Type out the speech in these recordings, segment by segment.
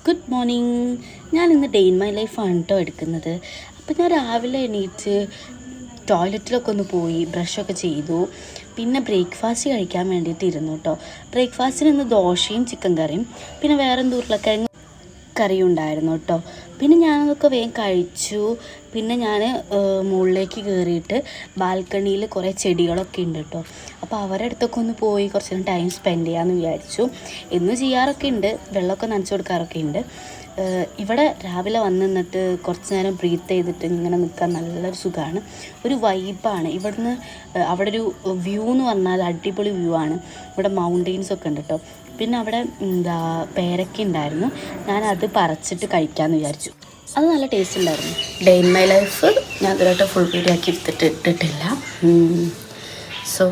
Good morning. ഞാൻ ഇന്ന് day in my ലൈഫാണ് കേട്ടോ എടുക്കുന്നത്. അപ്പോൾ ഞാൻ രാവിലെ എണീറ്റ് ടോയ്ലറ്റിലൊക്കെ ഒന്ന് പോയി ബ്രഷൊക്കെ ചെയ്തു. പിന്നെ ബ്രേക്ക്ഫാസ്റ്റ് കഴിക്കാൻ വേണ്ടിയിട്ട് ഇരുന്നു കേട്ടോ. ബ്രേക്ക്ഫാസ്റ്റിന് ഇന്ന് ദോശയും ചിക്കൻ കറിയും പിന്നെ വേറെ എന്തോ ഉരുളക്കിഴങ്ങ് കറിയും ഉണ്ടായിരുന്നു കേട്ടോ. പിന്നെ ഞാനതൊക്കെ വേഗം കഴിച്ചു. പിന്നെ ഞാൻ മുകളിലേക്ക് കയറിയിട്ട് ബാൽക്കണിയിൽ കുറേ ചെടികളൊക്കെ ഉണ്ട് കേട്ടോ. അപ്പോൾ അവരുടെ അടുത്തൊക്കെ ഒന്ന് പോയി കുറച്ച് നേരം ടൈം സ്പെൻഡ് ചെയ്യാമെന്ന് വിചാരിച്ചു. എന്നും ചെയ്യാറൊക്കെ ഉണ്ട്, വെള്ളമൊക്കെ നനച്ചു കൊടുക്കാറൊക്കെ ഉണ്ട്. ഇവിടെ രാവിലെ വന്ന് നിന്നിട്ട് കുറച്ച് നേരം ബ്രീത്ത് ചെയ്തിട്ട് ഇങ്ങനെ നിൽക്കാൻ നല്ലൊരു സുഖമാണ്, ഒരു വൈബാണ്. ഇവിടുന്ന് അവിടെ ഒരു വ്യൂ എന്ന് പറഞ്ഞാൽ അടിപൊളി വ്യൂ ആണ്. ഇവിടെ മൗണ്ടെയിൻസൊക്കെ ഉണ്ട് കേട്ടോ. പിന്നെ അവിടെ പേരക്ക ഉണ്ടായിരുന്നു, ഞാനത് പറിച്ചിട്ട് കഴിക്കാമെന്ന് വിചാരിച്ചു. അത് നല്ല ടേസ്റ്റ് ഉണ്ടായിരുന്നു. ഡേ ഇൻ മൈ ലൈഫ് ഞാൻ ഇതിലോട്ട് ഫുൾ വീഡിയോ ആക്കി ഇട്ടിട്ടില്ല. സോ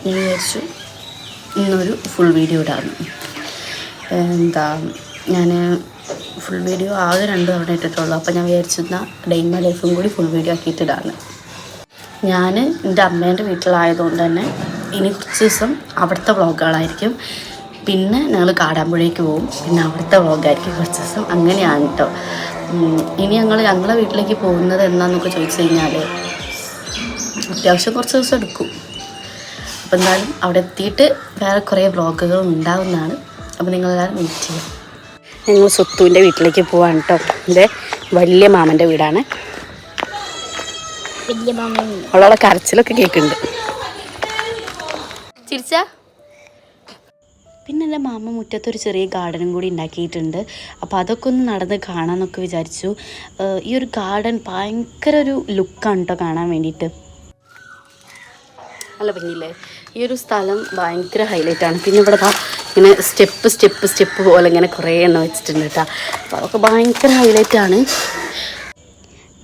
ഞാൻ വിചാരിച്ചു ഇന്നൊരു ഫുൾ വീഡിയോ ഇടായിരുന്നു. ഞാൻ ഫുൾ വീഡിയോ ആകെ 2 തവണ ഇട്ടിട്ടുള്ളൂ. അപ്പോൾ ഞാൻ വിചാരിച്ചിരുന്ന ഡേ ഇൻ മൈ ലൈഫും കൂടി ഫുൾ വീഡിയോ ആക്കിയിട്ടിടാണ്. ഞാൻ എൻ്റെ അമ്മേൻ്റെ വീട്ടിലായതുകൊണ്ട് തന്നെ ഇനി കുറച്ച് ദിവസം അവിടുത്തെ വ്ളോഗുകളായിരിക്കും. പിന്നെ ഞങ്ങൾ കാടാമ്പുഴയ്ക്ക് പോകും, പിന്നെ അവിടുത്തെ വ്ളോഗായിരിക്കും കുറച്ച് ദിവസം. അങ്ങനെയാണ് കേട്ടോ. ഇനി ഞങ്ങളെ വീട്ടിലേക്ക് പോകുന്നത് എന്നാന്നൊക്കെ ചോദിച്ചു കഴിഞ്ഞാൽ അത്യാവശ്യം കുറച്ച് ദിവസം എടുക്കും. അപ്പോൾ എന്തായാലും അവിടെ എത്തിയിട്ട് വേറെ കുറേ വ്ളോഗുകൾ ഉണ്ടാവുന്നതാണ്. അപ്പോൾ നിങ്ങളെല്ലാവരും വെയിറ്റ് ചെയ്യാം. ഞങ്ങൾ സ്വത്തുവിൻ്റെ വീട്ടിലേക്ക് പോവാണ് കേട്ടോ. ഇത് വലിയ മാമൻ്റെ വീടാണ്. അവളോളെ കരച്ചിലൊക്കെ കേൾക്കുന്നുണ്ട്. ചിരിച്ചാ. പിന്നെ എൻ്റെ മാമ മുറ്റത്തൊരു ചെറിയ ഗാർഡനും കൂടി ഉണ്ടാക്കിയിട്ടുണ്ട്. അപ്പോൾ അതൊക്കെ ഒന്ന് നടന്ന് കാണാമെന്നൊക്കെ വിചാരിച്ചു. ഈ ഒരു ഗാർഡൻ ഭയങ്കര ഒരു ലുക്കാണ് കേട്ടോ കാണാൻ വേണ്ടിയിട്ട്. നല്ല ഭംഗിയില്ലേ? ഈ ഒരു സ്ഥലം ഭയങ്കര ഹൈലൈറ്റാണ്. പിന്നെ ഇവിടെ ഇങ്ങനെ സ്റ്റെപ്പ് പോലെ ഇങ്ങനെ കുറേ എണ്ണം വെച്ചിട്ടുണ്ട് കേട്ടോ. അപ്പോൾ അതൊക്കെ ഭയങ്കര ഹൈലൈറ്റാണ്.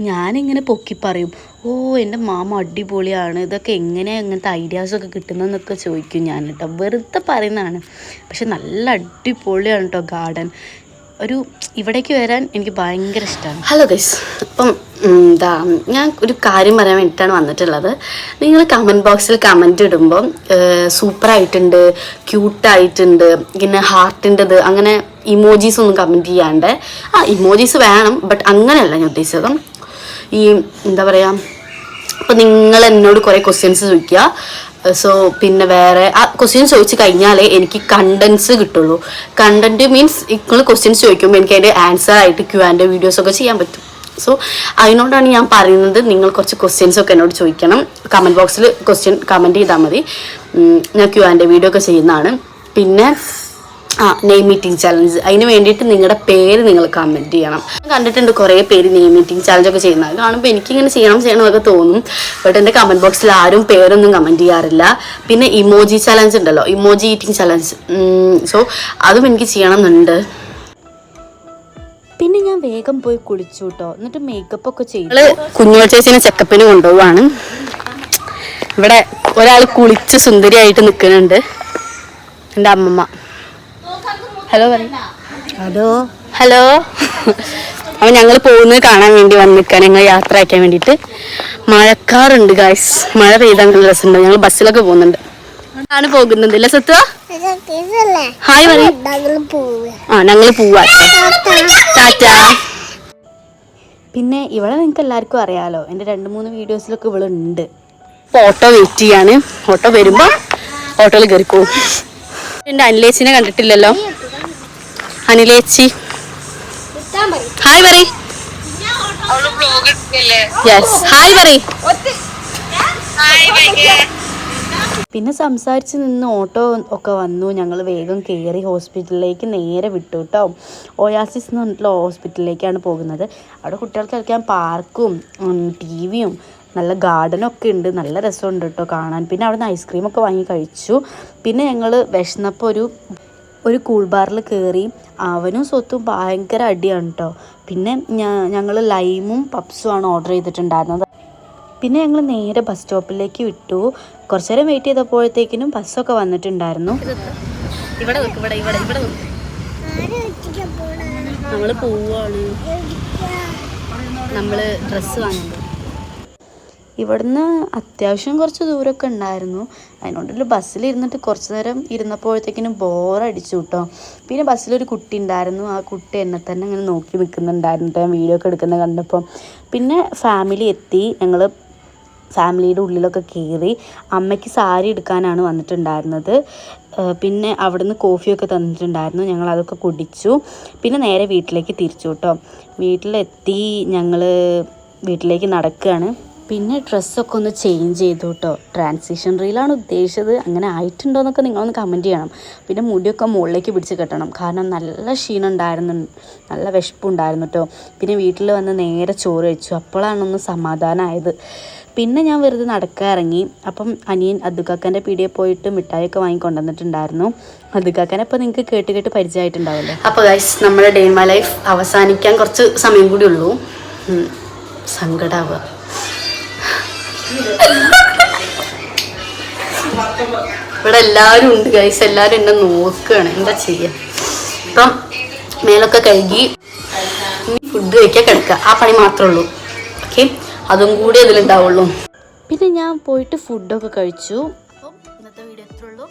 ഞാനിങ്ങനെ പൊക്കി പറയും, ഓ എൻ്റെ മാമ അടിപൊളിയാണ്, ഇതൊക്കെ എങ്ങനെയാണ് ഇങ്ങനത്തെ ഐഡിയാസൊക്കെ കിട്ടുന്നതെന്നൊക്കെ ചോദിക്കും ഞാൻ കേട്ടോ. വെറുതെ പറയുന്നതാണ്, പക്ഷെ നല്ല അടിപൊളിയാണ് കേട്ടോ ഗാർഡൻ. ഇവിടേക്ക് വരാൻ എനിക്ക് ഭയങ്കര ഇഷ്ടമാണ്. ഹലോ ഗൈസ്, അപ്പം ഞാൻ ഒരു കാര്യം പറയാൻ വേണ്ടിയിട്ടാണ് വന്നിട്ടുള്ളത്. നിങ്ങൾ കമൻറ്റ് ബോക്സിൽ കമൻറ്റ് ഇടുമ്പം സൂപ്പറായിട്ടുണ്ട്, ക്യൂട്ടായിട്ടുണ്ട്, പിന്നെ ഹാർട്ടിൻ്റെത് അങ്ങനെ ഇമോജീസ് ഒന്നും കമൻറ്റ് ചെയ്യാണ്ട്. ഇമോജീസ് വേണം, ബട്ട് അങ്ങനെയല്ല ഞാൻ ഉദ്ദേശിച്ചത്. ഈ എന്താ പറയുക, അപ്പോൾ നിങ്ങൾ എന്നോട് കുറേ ക്വസ്റ്റ്യൻസ് ചോദിക്കുക. സോ പിന്നെ വേറെ ആ ക്വസ്റ്റ്യൻസ് ചോദിച്ച് കഴിഞ്ഞാലേ എനിക്ക് കണ്ടൻസ് കിട്ടുള്ളൂ. കണ്ടൻറ്റ് മീൻസ് നിങ്ങൾ ക്വസ്റ്റ്യൻസ് ചോദിക്കുമ്പോൾ എനിക്ക് അതിൻ്റെ ആൻസർ ആയിട്ട് Q&A വീഡിയോസൊക്കെ ചെയ്യാൻ പറ്റും. സോ അതിനോടാണ് ഞാൻ പറയുന്നത്, നിങ്ങൾ കുറച്ച് ക്വസ്റ്റ്യൻസൊക്കെ എന്നോട് ചോദിക്കണം. കമൻറ്റ് ബോക്സിൽ ക്വസ്റ്റ്യൻ കമൻറ്റ് ചെയ്താൽ മതി, ഞാൻ Q&A വീഡിയോ ഒക്കെ ചെയ്യുന്നതാണ്. പിന്നെ നെയിം മീറ്റിംഗ് ചാലഞ്ച്, അതിന് വേണ്ടിയിട്ട് നിങ്ങളുടെ പേര് നിങ്ങൾ കമൻറ്റ് ചെയ്യണം. ഞാൻ കണ്ടിട്ടുണ്ട് കുറേ പേര് നെയിം മീറ്റിംഗ് ചാലഞ്ചൊക്കെ ചെയ്യുന്നത്. കാണുമ്പോൾ എനിക്കിങ്ങനെ ചെയ്യണമെന്നൊക്കെ തോന്നും, ബട്ട് എൻ്റെ കമൻറ്റ് ബോക്സിൽ ആരും പേരൊന്നും കമൻറ്റ് ചെയ്യാറില്ല. പിന്നെ ഇമോജി ചാലഞ്ച് ഉണ്ടല്ലോ, ഇമോജി ഈറ്റിംഗ് ചാലഞ്ച്, സോ അതും എനിക്ക് ചെയ്യണമെന്നുണ്ട്. പിന്നെ ഞാൻ വേഗം പോയി കുളിച്ചു കേട്ടോ. എന്നിട്ട് മേക്കപ്പ് ഒക്കെ ചെയ്തു. കുഞ്ഞോൾ ചേച്ചിനെ ചെക്കപ്പിന് കൊണ്ടുപോവാണ്. ഇവിടെ ഒരാൾ കുളിച്ച് സുന്ദരിയായിട്ട് നിൽക്കുന്നുണ്ട്, എൻ്റെ അമ്മമ്മ. Hello hello. അപ്പോൾ ഞങ്ങൾ പോകുന്നത് കാണാൻ വേണ്ടി വന്നിരിക്കാൻ, ഞങ്ങൾ യാത്ര അയക്കാൻ വേണ്ടിയിട്ട്. മഴക്കാറുണ്ട് ഗായ്സ്, മഴ പെയ്താൽ നല്ല രസമുണ്ട്. ഞങ്ങൾ ബസ്സിലൊക്കെ പോകുന്നുണ്ട്. ആണ് പോകുന്നത് അല്ലേ സത്വ? ഹായ് പറയും. ഞങ്ങൾ പോവാ. ടാറ്റാ. പിന്നെ ഇവിടെ നിങ്ങൾക്ക് എല്ലാവർക്കും അറിയാലോ, എൻ്റെ 2-3 വീഡിയോസിലൊക്കെ ഇവളുണ്ട്. ഓട്ടോ വെയിറ്റ് ചെയ്യാണ്. ഓട്ടോ വരുമ്പോൾ ഓട്ടോയിൽ കയറിപ്പോവും. എൻ്റെ അനിലേച്ചിനെ കണ്ടിട്ടില്ലല്ലോ. അനിലേച്ചി ഹായ് പറയ്. യെസ് ഹായ് പറയ്. പിന്നെ സംസാരിച്ച് നിന്ന് ഓട്ടോ ഒക്കെ വന്നു. ഞങ്ങൾ വേഗം കയറി ഹോസ്പിറ്റലിലേക്ക് നേരെ വിട്ടു കേട്ടോ. ഒയാസിസ് എന്ന് പറഞ്ഞിട്ടുള്ള ഹോസ്പിറ്റലിലേക്കാണ് പോകുന്നത്. അവിടെ കുട്ടികൾക്ക് കളിക്കാൻ പാർക്കും TV നല്ല ഗാർഡനൊക്കെ ഉണ്ട്. നല്ല രസമുണ്ട് കേട്ടോ കാണാൻ. പിന്നെ അവിടെ നിന്ന് ഐസ്ക്രീമൊക്കെ വാങ്ങി കഴിച്ചു. പിന്നെ ഞങ്ങൾ വിശന്നപ്പോൾ ഒരു കൂൾ ബാറിൽ കയറി. അവനും സ്വത്തും ഭയങ്കര അടിയാണ് കേട്ടോ. പിന്നെ ഞങ്ങൾ ലൈമും പപ്സുമാണ് ഓർഡർ ചെയ്തിട്ടുണ്ടായിരുന്നത്. പിന്നെ ഞങ്ങൾ നേരെ ബസ് സ്റ്റോപ്പിലേക്ക് വിട്ടു. കുറച്ച് നേരം വെയിറ്റ് ചെയ്തപ്പോഴത്തേക്കിനും ബസ്സൊക്കെ വന്നിട്ടുണ്ടായിരുന്നു. നമ്മൾ പോവാണ്, നമ്മൾ ഡ്രസ്സ് വാങ്ങുന്നത്. ഇവിടുന്ന് അത്യാവശ്യം കുറച്ച് ദൂരമൊക്കെ ഉണ്ടായിരുന്നു. അതിനോണ്ടൊരു ബസ്സിലിരുന്നിട്ട് കുറച്ച് നേരം ഇരുന്നപ്പോഴത്തേക്കിനും ബോറടിച്ചു കേട്ടോ. പിന്നെ ബസ്സിലൊരു കുട്ടി ഉണ്ടായിരുന്നു. ആ കുട്ടി എന്നെ തന്നെ ഇങ്ങനെ നോക്കി നിൽക്കുന്നുണ്ടായിരുന്നു കേട്ടോ, ഞാൻ വീഡിയോ ഒക്കെ എടുക്കുന്നത് കണ്ടപ്പോൾ. പിന്നെ ഫാമിലി എത്തി. ഞങ്ങൾ ഫാമിലിയുടെ ഉള്ളിലൊക്കെ കയറി. അമ്മയ്ക്ക് സാരി എടുക്കാനാണ് വന്നിട്ടുണ്ടായിരുന്നത്. പിന്നെ അവിടുന്ന് കോഫിയൊക്കെ തന്നിട്ടുണ്ടായിരുന്നു. ഞങ്ങൾ അതൊക്കെ കുടിച്ചു. പിന്നെ നേരെ വീട്ടിലേക്ക് തിരിച്ചു കേട്ടോ. വീട്ടിലെത്തി ഞങ്ങൾ വീട്ടിലേക്ക് നടക്കുകയാണ്. പിന്നെ ഡ്രസ്സൊക്കെ ഒന്ന് ചേഞ്ച് ചെയ്തു കേട്ടോ. ട്രാൻസിഷൻ റീലാണ് ഉദ്ദേശിച്ചത്. അങ്ങനെ ആയിട്ടുണ്ടോ എന്നൊക്കെ നിങ്ങളൊന്ന് കമൻറ്റ് ചെയ്യണം. പിന്നെ മുടിയൊക്കെ മുകളിലേക്ക് പിടിച്ച് കെട്ടണം, കാരണം നല്ല ക്ഷീണം ഉണ്ടായിരുന്നു, നല്ല വിശപ്പുണ്ടായിരുന്നു കേട്ടോ. പിന്നെ വീട്ടിൽ വന്ന് നേരെ ചോറ് കഴിച്ചു. അപ്പോഴാണൊന്ന് സമാധാനമായത്. പിന്നെ ഞാൻ വെറുതെ നടക്കാൻ ഇറങ്ങി. അപ്പം അനിയൻ അദ്ദുക്കാക്കൻ്റെ പീടികയിൽ പോയിട്ട് മിഠായിയൊക്കെ വാങ്ങിക്കൊണ്ടുവന്നിട്ടുണ്ടായിരുന്നു. അദ്ദുക്കാക്കനെ ഇപ്പോൾ നിങ്ങൾക്ക് കേട്ട് പരിചയമായിട്ടുണ്ടാവല്ലോ. അപ്പോൾ ഗൈസ്, നമ്മുടെ ഡേ ഇൻ മൈ ലൈഫ് അവസാനിക്കാൻ കുറച്ച് സമയം കൂടി ഉള്ളൂ. സങ്കടാവുക. ഇവിടെ എല്ലാവരും ഉണ്ട് ഗൈസ്, എല്ലാവരും എന്നെ നോക്കുകയാണ്. എന്താ ചെയ്യുക? ഇപ്പം മേലൊക്കെ കഴുകി ഫുഡ് കഴിക്കാൻ കിടക്കുക, ആ പണി മാത്രമേ ഉള്ളൂ. ഓക്കെ, അതും കൂടി അതിലുണ്ടാവുള്ളൂ. പിന്നെ ഞാൻ പോയിട്ട് ഫുഡൊക്കെ കഴിച്ചു. അപ്പം ഇന്നത്തെ വീഡിയോ എത്ര ഉള്ളൂ.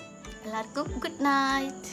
എല്ലാവർക്കും ഗുഡ് നൈറ്റ്.